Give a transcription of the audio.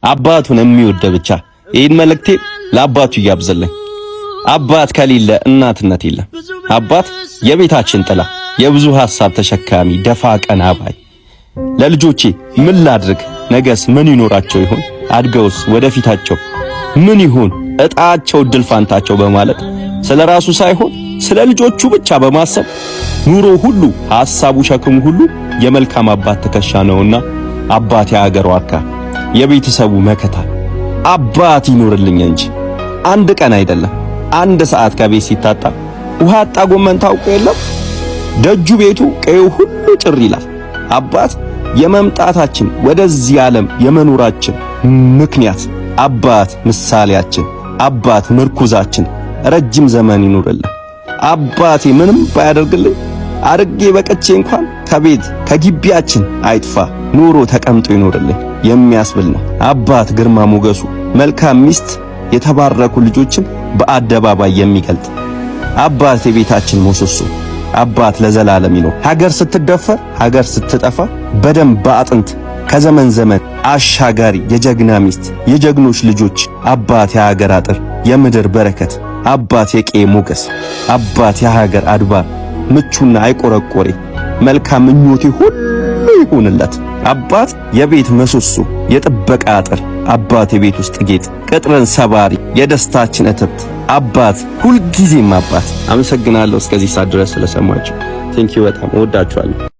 አባቱን የሚወድ ብቻ ይህን መልእክቴ ለአባቱ እያብዘለኝ። አባት ከሌለ እናትነት የለም። አባት የቤታችን ጥላ፣ የብዙ ሐሳብ ተሸካሚ፣ ደፋ ቀና ባይ። ለልጆቼ ምን ላድርግ፣ ነገስ ምን ይኖራቸው ይሆን፣ አድገውስ ወደፊታቸው ምን ይሆን እጣቸው እድል ፋንታቸው በማለት ስለራሱ ሳይሆን ስለ ልጆቹ ብቻ በማሰብ ኑሮ ሁሉ ሐሳቡ ሸክሙ ሁሉ የመልካም አባት ትከሻ ነውና አባት የአገር ዋርካ የቤተሰቡ መከታ አባት ይኖርልኝ እንጂ አንድ ቀን አይደለም አንድ ሰዓት ከቤት ሲታጣ ውሃ አጣ ጎመን ታውቆ የለም ደጁ ቤቱ ቀዩ ሁሉ ጭር ይላል። አባት የመምጣታችን ወደዚህ ዓለም የመኖራችን ምክንያት፣ አባት ምሳሌያችን፣ አባት ምርኩዛችን ረጅም ዘመን ይኑርልን። አባቴ ምንም ባያደርግልኝ አድርጌ በቀቼ እንኳን ከቤት ከግቢያችን አይጥፋ ኑሮ ተቀምጦ ይኖርልኝ የሚያስብል ነው። አባት ግርማ ሞገሱ መልካም ሚስት የተባረኩ ልጆችን በአደባባይ የሚገልጥ አባት የቤታችን ምሰሶ አባት ለዘላለም ይኖር። ሀገር ስትደፈር ሀገር ስትጠፋ በደም በአጥንት ከዘመን ዘመን አሻጋሪ የጀግና ሚስት የጀግኖች ልጆች አባት የሀገር አጥር የምድር በረከት አባት የቄ ሞገስ አባት የሀገር አድባር ምቹና አይቆረቆሬ መልካም ምኞቴ ሁሉ ይሁንለት። አባት የቤት ምሰሶ የጥበቃ አጥር አባት የቤት ውስጥ ጌጥ ቅጥርን ሰባሪ የደስታችን እትብት አባት ሁልጊዜም አባት። አመሰግናለሁ እስከዚህ ሰዓት ድረስ ስለሰማችሁ። ቴንኪው በጣም እወዳችኋለሁ።